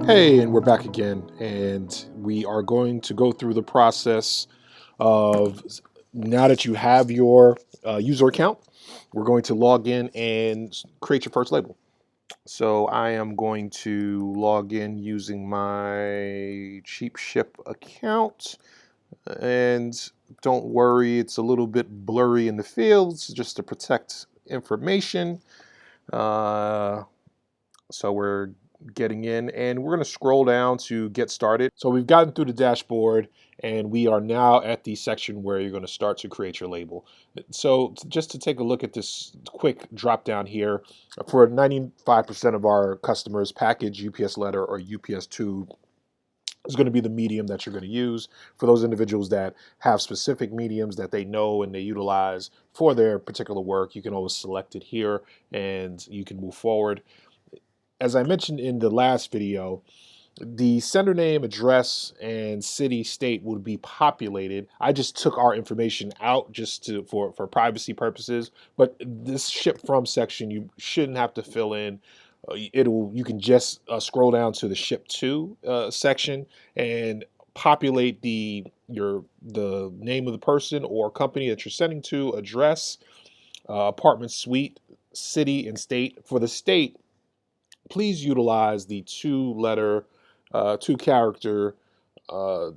Hey, and we're back again, and we are going to go through the process of now that you have your user account, we're going to log in and create your first label. So I am going to log in using my CheapShip account, and don't worry, it's a little bit blurry in the fields just to protect information. Uh, so we're getting in and we're going to scroll down to get started. So we've gotten through the dashboard and we are now at the section where you're going to start to create your label. So just to take a look at this quick drop down here, for 95% of our customers, package, UPS letter, or UPS tube is going to be the medium that you're going to use. For those individuals that have specific mediums that they know and they utilize for their particular work, you can always select it here and you can move forward. As I mentioned in the last video, the sender name, address, and city state would be populated. I just took our information out just for privacy purposes. But this ship from section, you shouldn't have to fill in. You can just scroll down to the ship to section and populate the name of the person or company that you're sending to, address, apartment suite, city, and state. For the state, please utilize the two character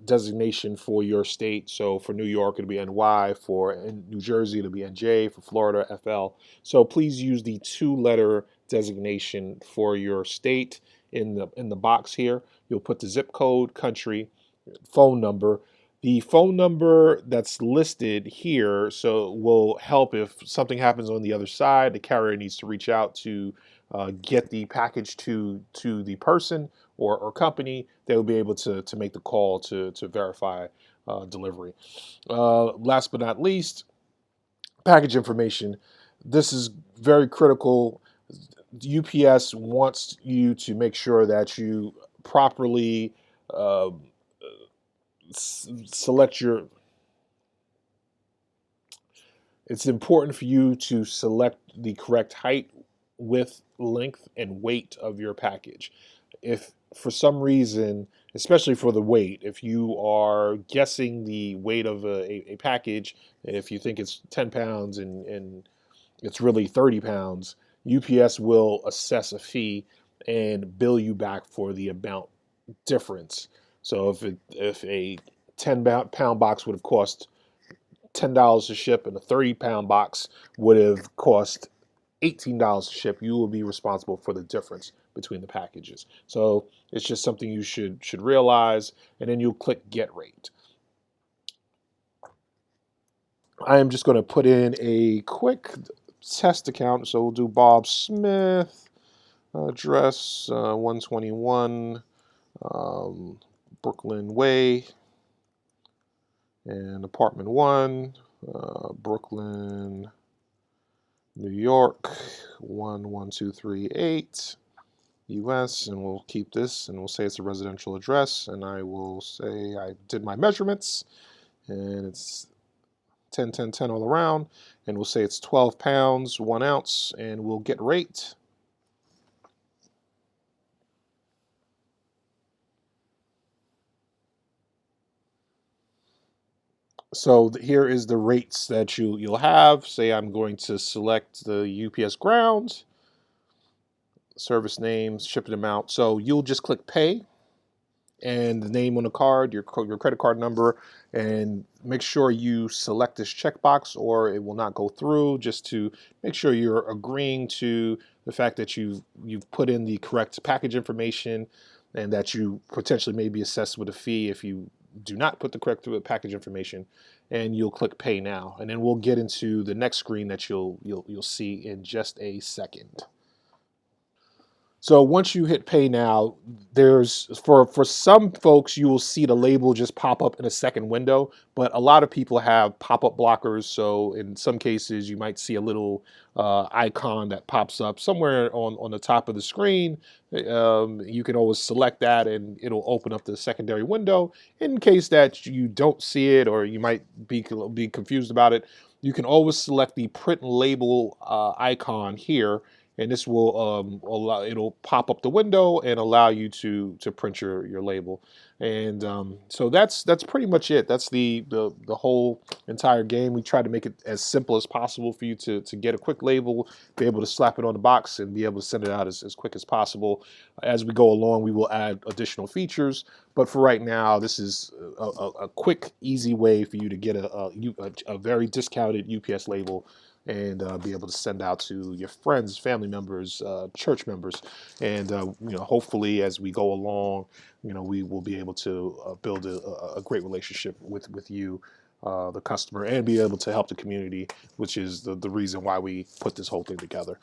designation for your state. So for New York, it'll be NY. For New Jersey, it'll be NJ. For Florida, FL. So please use the two-letter designation for your state in the box here. You'll put the zip code, country, phone number. The phone number that's listed here so will help if something happens on the other side. The carrier needs to reach out to get the package to the person or company. They'll be able to make the call to verify delivery. Last but not least, package information. This is very critical. UPS wants you to make sure that you properly uh, select your. It's important for you to select the correct height, width, length, and weight of your package. If for some reason, especially for the weight, if you are guessing the weight of a package, if you think it's 10 pounds and it's really 30 pounds, UPS will assess a fee and bill you back for the amount difference. So if a 10-pound box would have cost $10 to ship and a 30-pound box would have cost $18 to ship, you will be responsible for the difference between the packages. So it's just something you should realize, and then you'll click Get Rate. I am just going to put in a quick test account. So we'll do Bob Smith, address 121 Brooklyn Way, and apartment 1, Brooklyn, New York, 11238, US, and we'll keep this and we'll say it's a residential address, and I will say I did my measurements and it's 10, 10, 10 all around, and we'll say it's 12 pounds, 1 ounce, and we'll get rate. So here is the rates that you'll have. Say I'm going to select the UPS ground, service names, shipping amount. So you'll just click pay and the name on the card, your credit card number, and make sure you select this checkbox or it will not go through, just to make sure you're agreeing to the fact that you've put in the correct package information and that you potentially may be assessed with a fee if you do not put the correct package information, and you'll click pay now, and then we'll get into the next screen that you'll see in just a second. So once you hit pay now, there's for some folks you will see the label just pop up in a second window, but a lot of people have pop-up blockers. So in some cases you might see a little icon that pops up somewhere on the top of the screen. You can always select that and it'll open up the secondary window. In case that you don't see it or you might be confused about it, you can always select the print label icon here, and this will it'll pop up the window and allow you to print your label. And so that's pretty much it. That's the whole entire game. We try to make it as simple as possible for you to get a quick label, be able to slap it on the box, and be able to send it out as quick as possible. As we go along, we will add additional features, but for right now, this is a quick, easy way for you to get a very discounted UPS label and be able to send out to your friends, family members, church members, and hopefully as we go along, we will be able to build a great relationship with you, the customer, and be able to help the community, which is the reason why we put this whole thing together.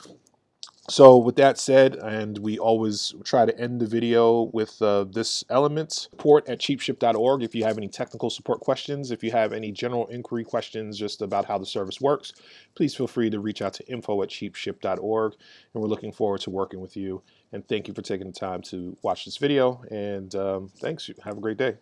So with that said, and we always try to end the video with this element: support at cheapship.org. If you have any technical support questions, if you have any general inquiry questions just about how the service works, please feel free to reach out to info@cheapship.org. And we're looking forward to working with you. And thank you for taking the time to watch this video. And thanks. Have a great day.